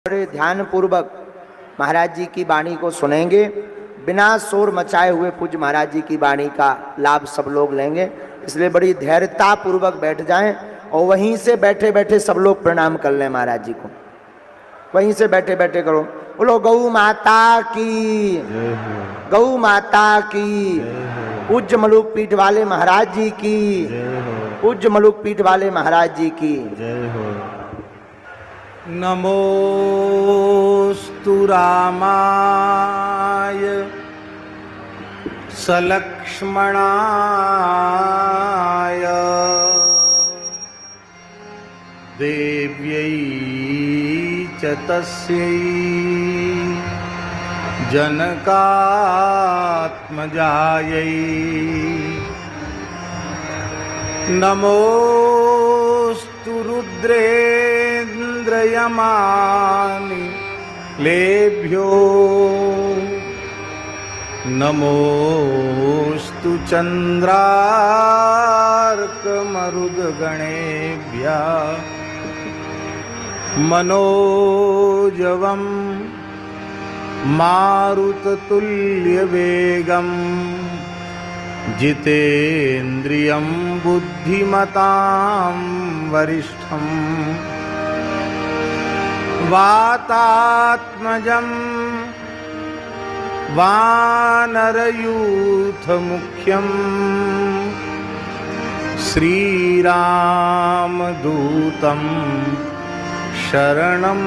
बड़े ध्यान पूर्वक महाराज जी की वाणी को सुनेंगे। बिना शोर मचाए हुए पूज्य महाराज जी की वाणी का लाभ सब लोग लेंगे, इसलिए बड़ी धैर्यता पूर्वक बैठ जाएं और वहीं से बैठे बैठे सब लोग प्रणाम कर लें महाराज जी को। वहीं से बैठे बैठे करो, बोलो गौ माता की, गौ माता की, पूज्य मलुक पीठ वाले महाराज जी की, पूज्य मलुक पीठ वाले महाराज जी की। नमोस्तु रामाय सलक्ष्मणाय देव्यै च तस्यै जनकात्मजायै नमोस्तु रुद्रेन्द्रयमानि लेभ्यो नमोस्तु चन्द्रार्कमरुद्गणेभ्यः मनोजवं मारुततुल्यवेगम् जितेन्द्रियं बुद्धिमतां वरिष्ठं वातात्मजं वानरयूथमुख्यं श्रीरामदूतं शरणं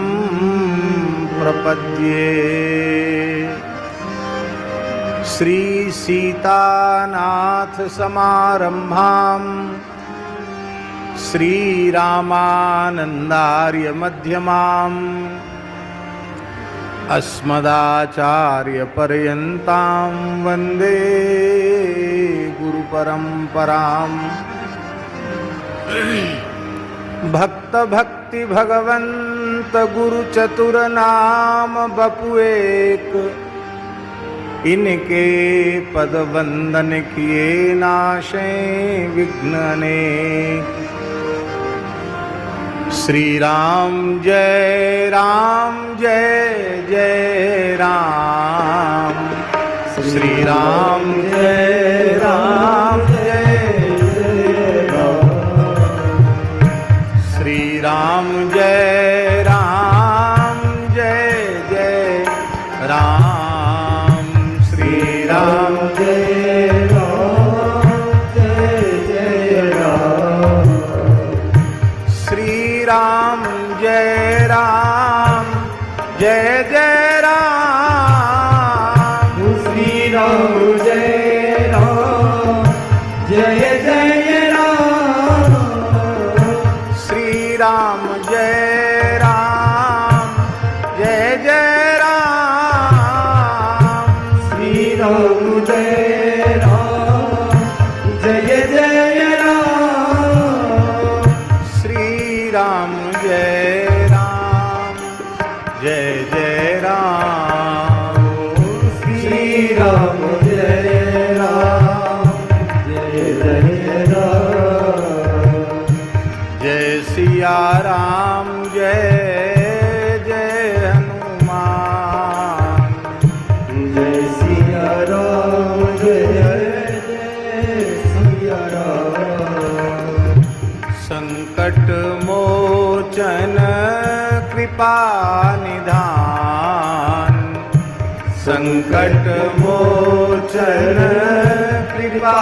प्रपद्ये। श्री सीतानाथ समारंभां श्रीरामानन्दार्य मध्यमाम् अस्मदाचार्य पर्यन्तां वन्दे गुरुपरम्पराम्। भक्त भक्ति भगवंत गुरु चतुर नाम बपु एक, इनके पद वंदन किए नाशे विघ्न अनेक। श्री राम जय जय राम, श्री राम जय जय राम, श्री राम जय जय राम, श्री राम जय जय राम, श्री राम जय जय राम, श्री राम जय जय राम, श्री राम जय जय राम, श्री राम जय जय राम, श्री राम जय राम, श्री राम जय राम, जय सिया राम जय हनुमान, जय सिया राम जय सिया राम। संकट मोचन कृपा निधान, संकट मोचन कृपा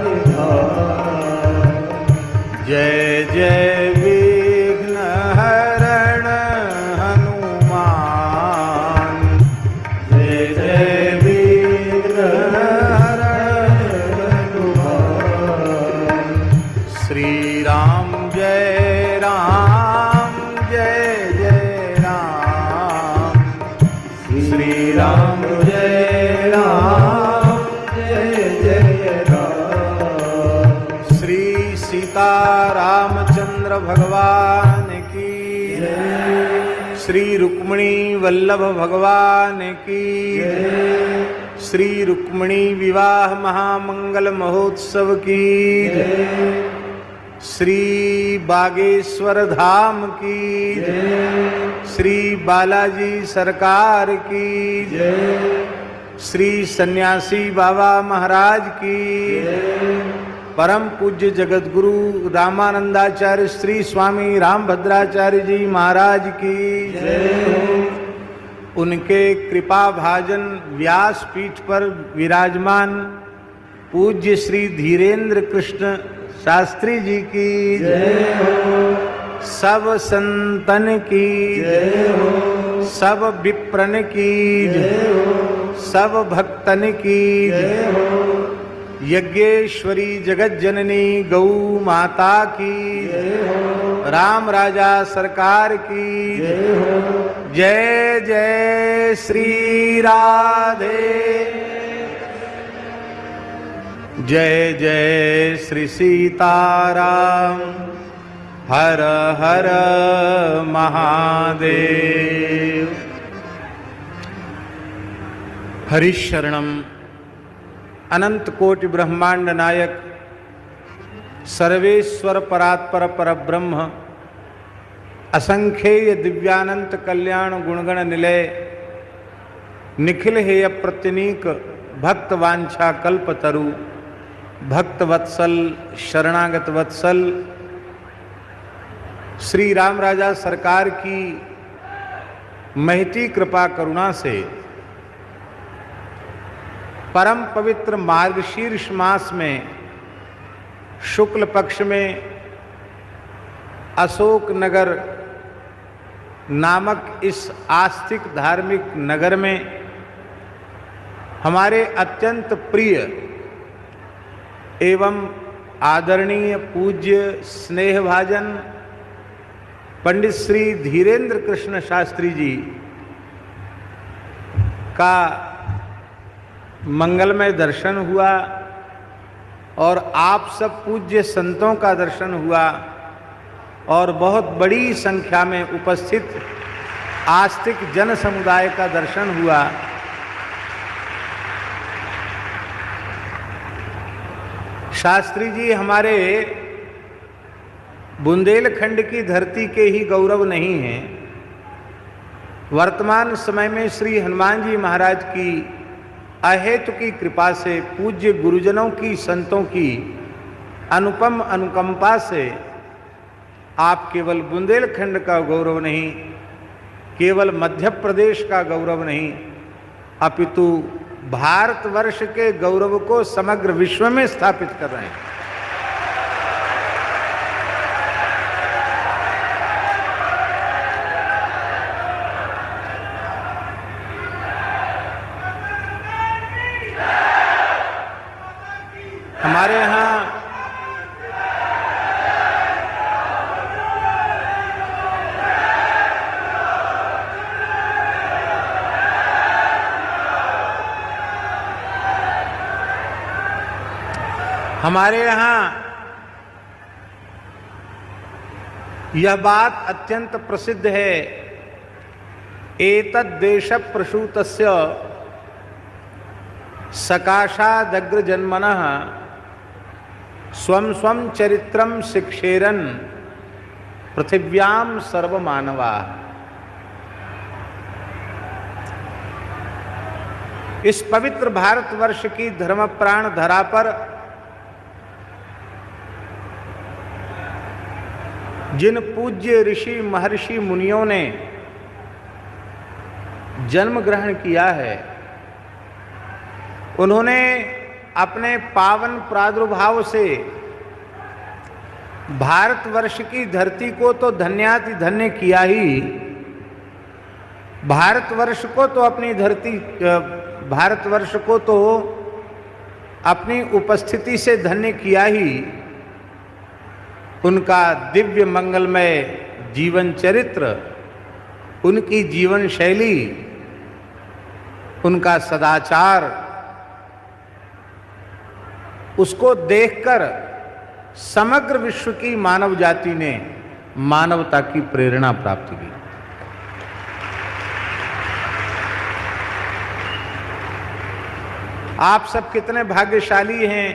निधान। जय जय विघ्न हरण हनुमान, जय जय विघ्न हरण हनुमान। श्री राम जय जय राम, श्री राम जय जय राम। श्री सीता रामचंद्र भगवान की, श्री रुक्मिणी वल्लभ भगवान की, श्री रुक्मिणी विवाह महामंगल महोत्सव की, श्री बागेश्वर धाम की जय, श्री बालाजी सरकार की जय, श्री सन्यासी बाबा महाराज की जय, परम पूज्य जगत गुरु रामानंदाचार्य श्री स्वामी रामभद्राचार्य जी महाराज की जय हो। उनके कृपा भाजन व्यास पीठ पर विराजमान पूज्य श्री धीरेन्द्र कृष्ण शास्त्री जी की जय हो, सब संतन की जय हो, सब विप्रन की जय हो, सब भक्तन की जय हो, यज्ञेश्वरी जगत जननी गौ माता की जय हो, राम राजा सरकार की जय हो, जय जय श्री राधे, जय जय श्री सीताराम, हर हर महादेव। हरिशरणम अनंत कोटि ब्रह्मांड नायक सर्वेश्वर परात्पर परब्रह्म असंख्येय दिव्यानंत कल्याण गुणगण निलय निखिल हेय प्रत्यनीक भक्त वांछा कल्पतरु भक्त वत्सल शरणागत वत्सल श्री राम राजा सरकार की महती कृपा करुणा से परम पवित्र मार्गशीर्ष मास में शुक्ल पक्ष में अशोक नगर नामक इस आस्तिक धार्मिक नगर में हमारे अत्यंत प्रिय एवं आदरणीय पूज्य स्नेहभाजन पंडित श्री धीरेन्द्र कृष्ण शास्त्री जी का मंगलमय दर्शन हुआ और आप सब पूज्य संतों का दर्शन हुआ और बहुत बड़ी संख्या में उपस्थित आस्तिक जन समुदाय का दर्शन हुआ। शास्त्री जी हमारे बुंदेलखंड की धरती के ही गौरव नहीं हैं, वर्तमान समय में श्री हनुमान जी महाराज की अहेतु की कृपा से पूज्य गुरुजनों की संतों की अनुपम अनुकंपा से आप केवल बुंदेलखंड का गौरव नहीं, केवल मध्य प्रदेश का गौरव नहीं, अपितु भारतवर्ष के गौरव को समग्र विश्व में स्थापित कर रहे हैं। हमारे यहाँ यह बात अत्यंत प्रसिद्ध है, एतद् देश प्रसूतस्य सकाशादग्र जन्मनः स्वं स्वं चरित्रम शिक्षेरन पृथिव्याम सर्वमानवा। इस पवित्र भारतवर्ष की धर्म प्राण धरा पर जिन पूज्य ऋषि महर्षि मुनियों ने जन्म ग्रहण किया है, उन्होंने अपने पावन प्रादुर्भाव से भारतवर्ष की धरती को तो धन्याति धन्य किया ही, भारतवर्ष को तो अपनी उपस्थिति से धन्य किया ही, उनका दिव्य मंगलमय जीवन चरित्र, उनकी जीवन शैली, उनका सदाचार, उसको देखकर समग्र विश्व की मानव जाति ने मानवता की प्रेरणा प्राप्त की। आप सब कितने भाग्यशाली हैं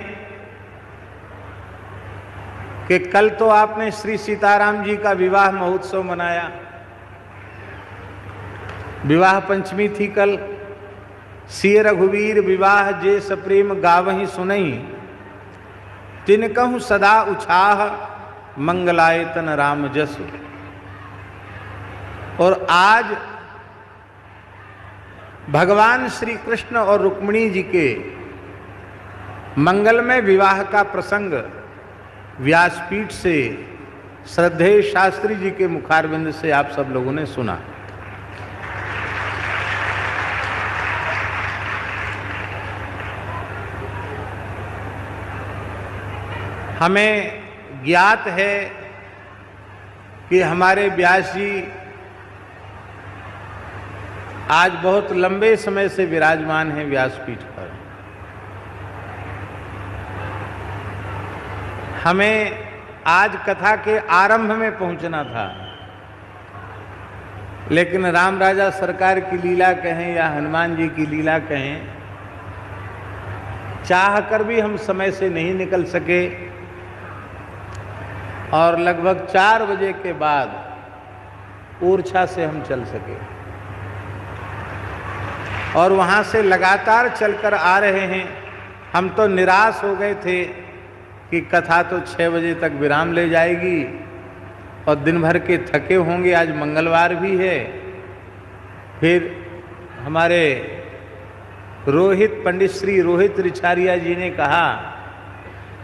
कि कल तो आपने श्री सीताराम जी का विवाह महोत्सव मनाया, विवाह पंचमी थी कल। सिय रघुवीर विवाह जे सप्रेम गावहि सुनई, तिनकहु सदा उछाह मंगलायतन राम जसु। और आज भगवान श्री कृष्ण और रुक्मिणी जी के मंगलमय विवाह का प्रसंग व्यासपीठ से श्रद्धेय शास्त्री जी के मुखारविंद से आप सब लोगों ने सुना। हमें ज्ञात है कि हमारे व्यास जी आज बहुत लंबे समय से विराजमान हैं व्यासपीठ पर। हमें आज कथा के आरंभ में पहुंचना था, लेकिन राम राजा सरकार की लीला कहें या हनुमान जी की लीला कहें, चाह कर भी हम समय से नहीं निकल सके और लगभग 4 बजे के बाद ओरछा से हम चल सके और वहाँ से लगातार चलकर आ रहे हैं। हम तो निराश हो गए थे कि कथा तो 6 बजे तक विराम ले जाएगी और दिन भर के थके होंगे, आज मंगलवार भी है। फिर हमारे पंडित श्री रोहित रिछारिया जी ने कहा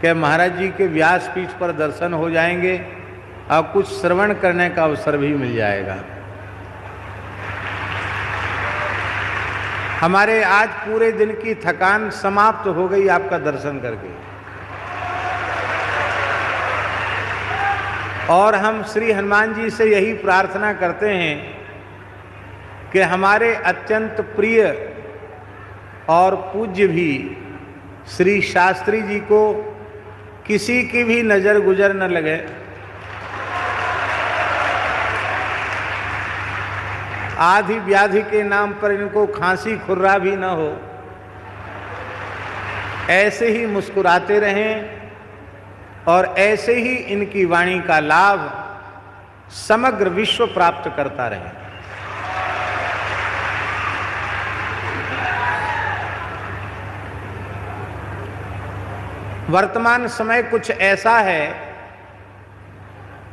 कि महाराज जी के व्यासपीठ पर दर्शन हो जाएंगे और कुछ श्रवण करने का अवसर भी मिल जाएगा। हमारे आज पूरे दिन की थकान समाप्त हो गई आपका दर्शन करके। और हम श्री हनुमान जी से यही प्रार्थना करते हैं कि हमारे अत्यंत प्रिय और पूज्य भी श्री शास्त्री जी को किसी की भी नजर गुजर न लगे, आदि व्याधि के नाम पर इनको खांसी खुर्रा भी न हो, ऐसे ही मुस्कुराते रहें और ऐसे ही इनकी वाणी का लाभ समग्र विश्व प्राप्त करता रहे। वर्तमान समय कुछ ऐसा है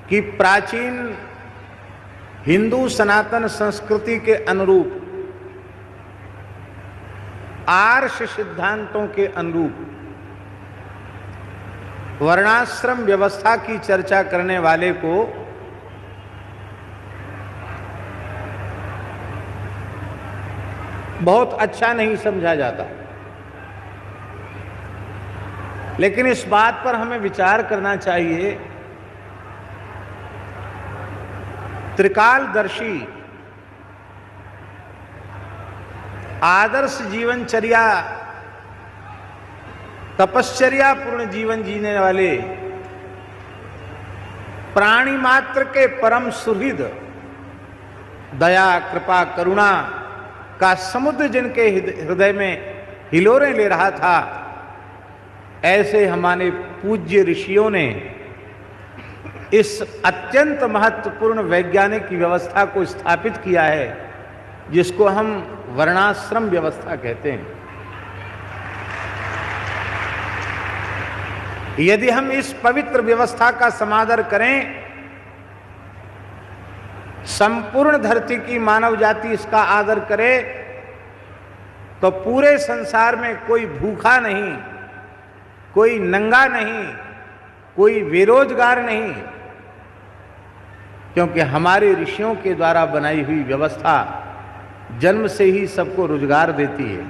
कि प्राचीन हिंदू सनातन संस्कृति के अनुरूप, आर्ष सिद्धांतों के अनुरूप वर्णाश्रम व्यवस्था की चर्चा करने वाले को बहुत अच्छा नहीं समझा जाता। लेकिन इस बात पर हमें विचार करना चाहिए, त्रिकालदर्शी आदर्श जीवनचर्या, तपश्चर्या पूर्ण जीवन जीने वाले प्राणी मात्र के परम सुहृद, दया कृपा करुणा का समुद्र जिनके हृदय में हिलोरें ले रहा था, ऐसे हमारे पूज्य ऋषियों ने इस अत्यंत महत्वपूर्ण वैज्ञानिक व्यवस्था को स्थापित किया है, जिसको हम वर्णाश्रम व्यवस्था कहते हैं। यदि हम इस पवित्र व्यवस्था का समादर करें, संपूर्ण धरती की मानव जाति इसका आदर करे, तो पूरे संसार में कोई भूखा नहीं, कोई नंगा नहीं, कोई बेरोजगार नहीं, क्योंकि हमारे ऋषियों के द्वारा बनाई हुई व्यवस्था जन्म से ही सबको रोजगार देती है,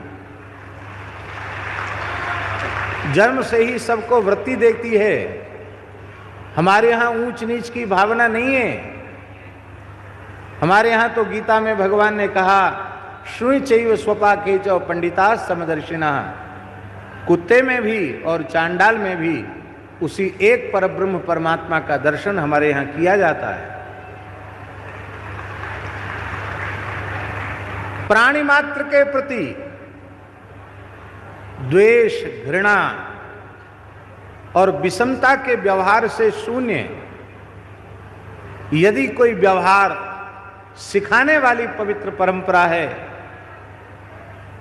जन्म से ही सबको वृत्ति देती है। हमारे यहाँ ऊंच नीच की भावना नहीं है। हमारे यहाँ तो गीता में भगवान ने कहा, श्रुय चैव स्वपा केचौ पंडिता समदर्शिना, कुत्ते में भी और चांडाल में भी उसी एक परब्रह्म परमात्मा का दर्शन हमारे यहाँ किया जाता है। प्राणी मात्र के प्रति द्वेष, घृणा और विषमता के व्यवहार से शून्य यदि कोई व्यवहार सिखाने वाली पवित्र परंपरा है,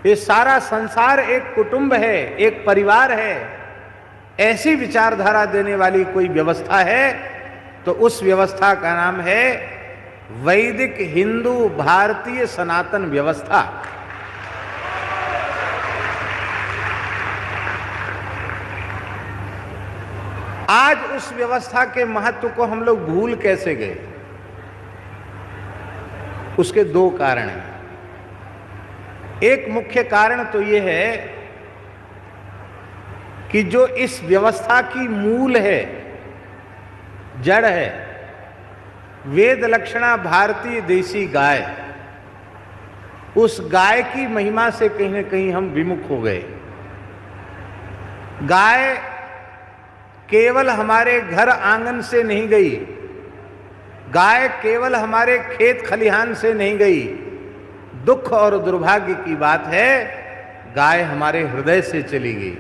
ये सारा संसार एक कुटुंब है, एक परिवार है, ऐसी विचारधारा देने वाली कोई व्यवस्था है, तो उस व्यवस्था का नाम है वैदिक हिंदू भारतीय सनातन व्यवस्था। आज उस व्यवस्था के महत्व को हम लोग भूल कैसे गए? उसके दो कारण हैं। एक मुख्य कारण तो यह है कि जो इस व्यवस्था की मूल है, जड़ है, वेद लक्षणा भारतीय देसी गाय, उस गाय की महिमा से कहीं ना कहीं हम विमुख हो गए। गाय केवल हमारे घर आंगन से नहीं गई, गाय केवल हमारे खेत खलिहान से नहीं गई। दुख और दुर्भाग्य की बात है, गाय हमारे हृदय से चली गई।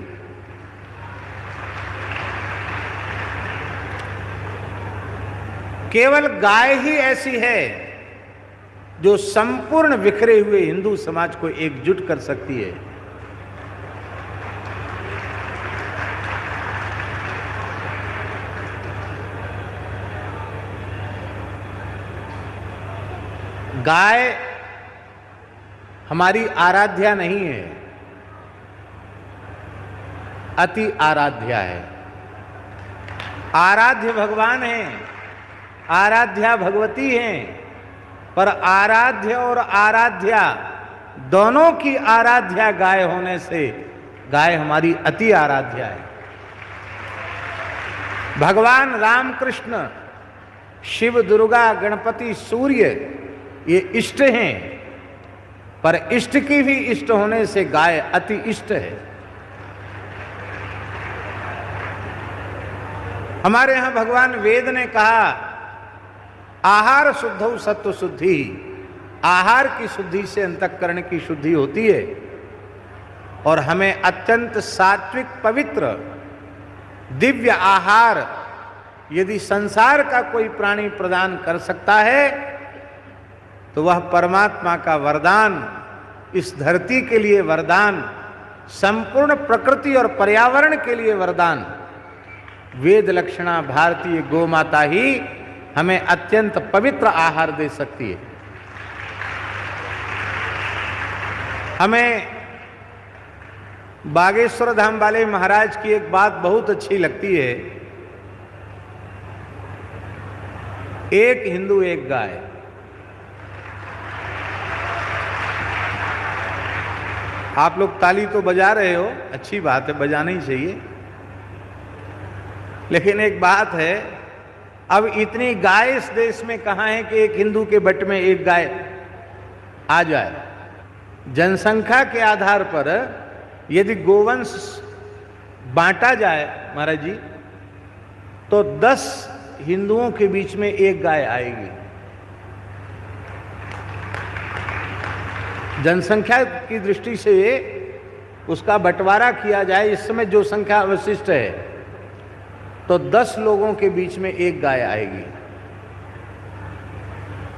केवल गाय ही ऐसी है जो संपूर्ण बिखरे हुए हिंदू समाज को एकजुट कर सकती है। गाय हमारी आराध्या नहीं है, अति आराध्या है। आराध्य भगवान है, आराध्या भगवती हैं, पर आराध्य और आराध्या दोनों की आराध्या गाय होने से गाय हमारी अति आराध्या है। भगवान रामकृष्ण, शिव, दुर्गा, गणपति, सूर्य ये इष्ट हैं, पर इष्ट की भी इष्ट होने से गाय अति इष्ट है। हमारे यहां भगवान वेद ने कहा आहार शुद्धौ सत्व शुद्धि, आहार की शुद्धि से अंतःकरण की शुद्धि होती है। और हमें अत्यंत सात्विक पवित्र दिव्य आहार यदि संसार का कोई प्राणी प्रदान कर सकता है तो वह परमात्मा का वरदान, इस धरती के लिए वरदान, संपूर्ण प्रकृति और पर्यावरण के लिए वरदान, वेद लक्षणा भारतीय गोमाता ही हमें अत्यंत पवित्र आहार दे सकती है। हमें बागेश्वर धाम वाले महाराज की एक बात बहुत अच्छी लगती है, एक हिंदू एक गाय। आप लोग ताली तो बजा रहे हो, अच्छी बात है, बजाना ही चाहिए। लेकिन एक बात है, अब इतनी गाय इस देश में कहां है कि एक हिंदू के बट में एक गाय आ जाए। जनसंख्या के आधार पर यदि गोवंश बांटा जाए महाराज जी, तो 10 हिंदुओं के बीच में एक गाय आएगी। जनसंख्या की दृष्टि से उसका बंटवारा किया जाए, इस समय जो संख्या अवशिष्ट है, तो 10 लोगों के बीच में एक गाय आएगी।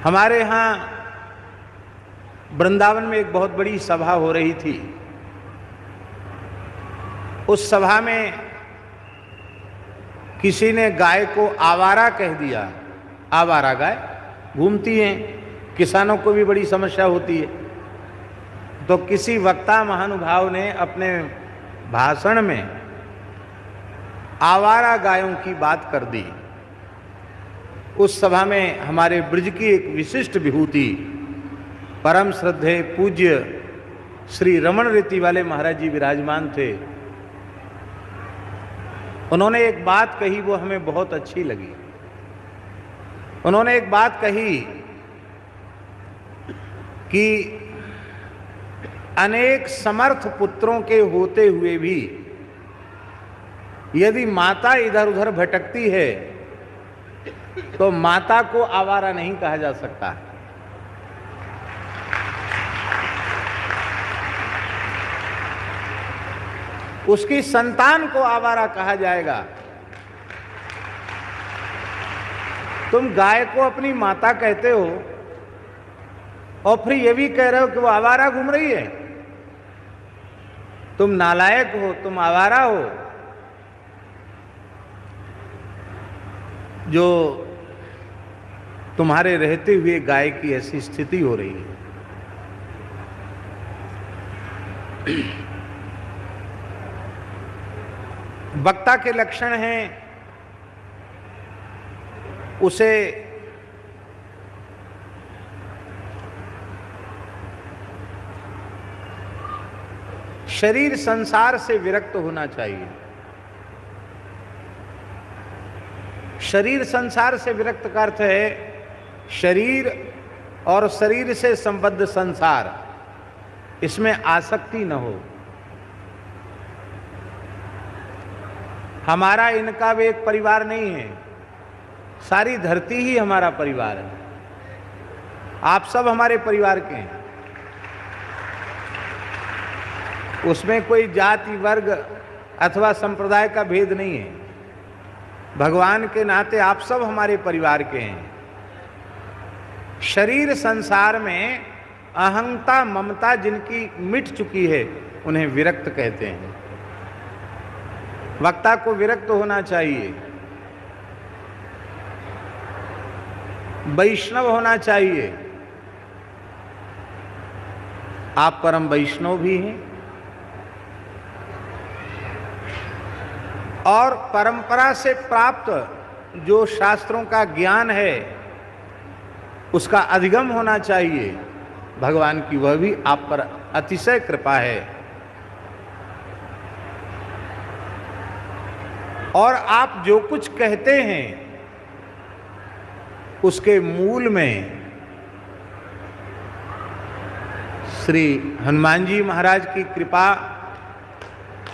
हमारे यहां वृंदावन में एक बहुत बड़ी सभा हो रही थी। उस सभा में किसी ने गाय को आवारा कह दिया। आवारा गाय घूमती हैं, किसानों को भी बड़ी समस्या होती है। तो किसी वक्ता महानुभाव ने अपने भाषण में आवारा गायों की बात कर दी। उस सभा में हमारे ब्रज की एक विशिष्ट विभूति, परम श्रद्धेय पूज्य श्री रमण रीति वाले महाराज जी विराजमान थे। उन्होंने एक बात कही, वो हमें बहुत अच्छी लगी। उन्होंने एक बात कही कि अनेक समर्थ पुत्रों के होते हुए भी यदि माता इधर उधर भटकती है तो माता को आवारा नहीं कहा जा सकता। उसकी संतान को आवारा कहा जाएगा। तुम गाय को अपनी माता कहते हो और फिर ये भी कह रहे हो कि वो आवारा घूम रही है। तुम नालायक हो, तुम आवारा हो, जो तुम्हारे रहते हुए गाय की ऐसी स्थिति हो रही है। वक्ता के लक्षण हैं उसे शरीर संसार से विरक्त होना चाहिए। शरीर संसार से विरक्त का अर्थ है शरीर और शरीर से संबद्ध संसार, इसमें आसक्ति न हो। हमारा इनका भी एक परिवार नहीं है, सारी धरती ही हमारा परिवार है। आप सब हमारे परिवार के हैं, उसमें कोई जाति वर्ग अथवा संप्रदाय का भेद नहीं है। भगवान के नाते आप सब हमारे परिवार के हैं। शरीर संसार में अहंता ममता जिनकी मिट चुकी है उन्हें विरक्त कहते हैं। वक्ता को विरक्त होना चाहिए, वैष्णव होना चाहिए। आप परम वैष्णव भी हैं और परंपरा से प्राप्त जो शास्त्रों का ज्ञान है उसका अधिगम होना चाहिए। भगवान की वह भी आप पर अतिशय कृपा है। और आप जो कुछ कहते हैं उसके मूल में श्री हनुमान जी महाराज की कृपा,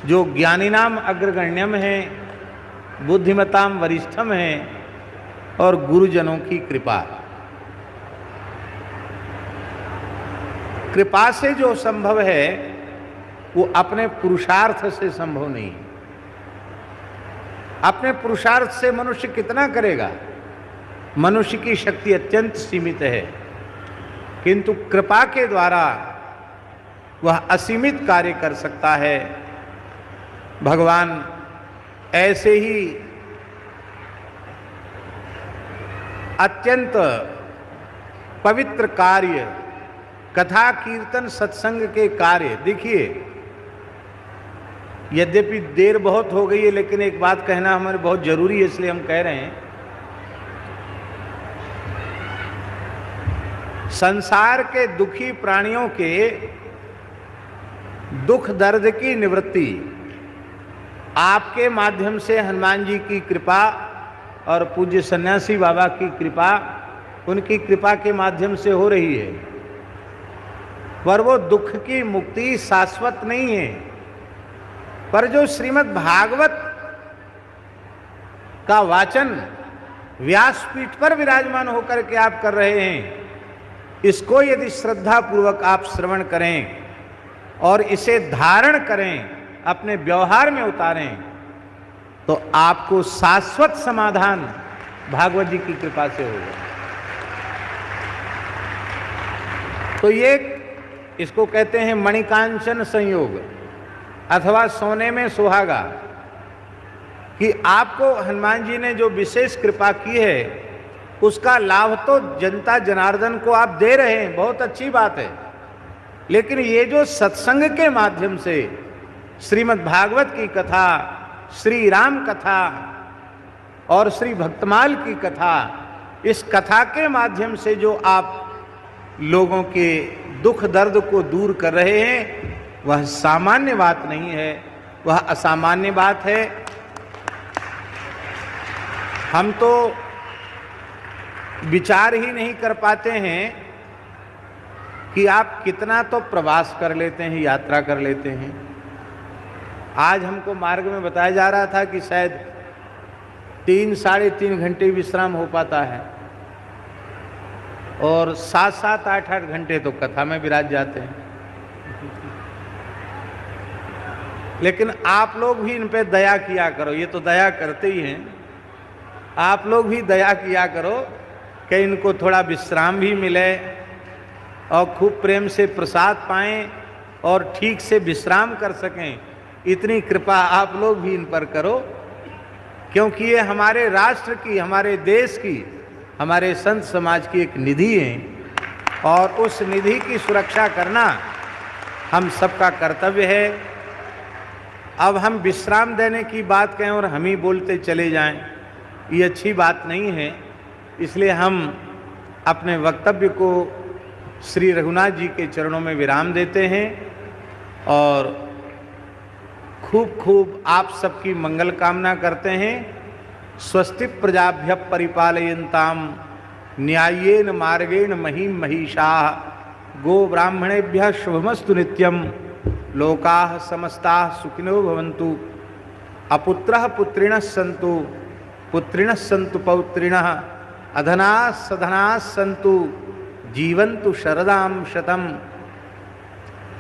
जो ज्ञानीनाम अग्रगण्यम है, बुद्धिमताम वरिष्ठम है, और गुरुजनों की कृपा। कृपा से जो संभव है वो अपने पुरुषार्थ से संभव नहीं। अपने पुरुषार्थ से मनुष्य कितना करेगा? मनुष्य की शक्ति अत्यंत सीमित है, किंतु कृपा के द्वारा वह असीमित कार्य कर सकता है। भगवान ऐसे ही अत्यंत पवित्र कार्य, कथा कीर्तन सत्संग के कार्य, देखिए यद्यपि देर बहुत हो गई है लेकिन एक बात कहना हमारे बहुत जरूरी है, इसलिए हम कह रहे हैं। संसार के दुखी प्राणियों के दुख दर्द की निवृत्ति आपके माध्यम से हनुमान जी की कृपा और पूज्य सन्यासी बाबा की कृपा, उनकी कृपा के माध्यम से हो रही है। पर वो दुख की मुक्ति शाश्वत नहीं है। पर जो श्रीमद् भागवत का वाचन व्यासपीठ पर विराजमान होकर के आप कर रहे हैं, इसको यदि श्रद्धा पूर्वक आप श्रवण करें और इसे धारण करें, अपने व्यवहार में उतारें, तो आपको शाश्वत समाधान भागवत जी की कृपा से होगा। तो ये इसको कहते हैं मणिकांचन संयोग अथवा सोने में सुहागा, कि आपको हनुमान जी ने जो विशेष कृपा की है उसका लाभ तो जनता जनार्दन को आप दे रहे हैं, बहुत अच्छी बात है। लेकिन ये जो सत्संग के माध्यम से श्रीमद् भागवत की कथा, श्री राम कथा और श्री भक्तमाल की कथा, इस कथा के माध्यम से जो आप लोगों के दुख दर्द को दूर कर रहे हैं, वह सामान्य बात नहीं है, वह असामान्य बात है। हम तो विचार ही नहीं कर पाते हैं कि आप कितना तो प्रवास कर लेते हैं, यात्रा कर लेते हैं। आज हमको मार्ग में बताया जा रहा था कि शायद 3 साढ़े 3 घंटे विश्राम हो पाता है और 7-7, 8-8 घंटे तो कथा में विराज जाते हैं। लेकिन आप लोग भी इन पे दया किया करो, ये तो दया करते ही हैं। आप लोग भी दया किया करो कि इनको थोड़ा विश्राम भी मिले और खूब प्रेम से प्रसाद पाएं और ठीक से विश्राम कर सकें। इतनी कृपा आप लोग भी इन पर करो, क्योंकि ये हमारे राष्ट्र की, हमारे देश की, हमारे संत समाज की एक निधि है और उस निधि की सुरक्षा करना हम सबका कर्तव्य है। अब हम विश्राम देने की बात कहें और हम ही बोलते चले जाएं, ये अच्छी बात नहीं है। इसलिए हम अपने वक्तव्य को श्री रघुनाथ जी के चरणों में विराम देते हैं और खूब खूब आप सबकी मंगल कामना करते हैं। स्वस्ति प्रजाभ्य परिपालयन्ताम न्याय्येन मार्गेण महीम महिषाः गो ब्राह्मणेभ्यः शुभमस्तु नित्यम लोकाः समस्ताः सुखिनो भवन्तु। अपुत्रः पुत्रिणः सन्तु पुत्रिणः सन्तु पौत्रिणः अधनाः सधनाः सन्तु जीवन्तु शरदां शतम्।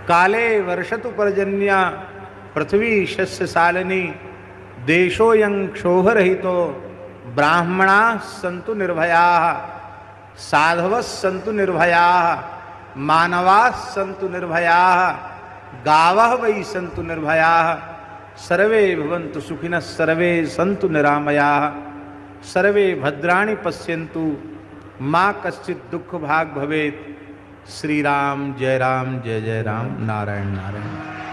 काले वर्षतु पर्जन्य पृथ्वी शस्यशालिनी देशोऽयं क्षोभरहितो ब्राह्मणाः सन्तु निर्भयाः साधवः सन्तु निर्भयाः मानवाः सन्तु निर्भयाः गावः वै सन्तु निर्भयाः सर्वे भवन्तु सुखिनः सर्वे सन्तु निरामयाः सर्वे भद्राणि पश्यन्तु माँ कश्चित् दुख भाग भवेत्। श्री राम जय राम, जय जय राम, नारायण नारायण।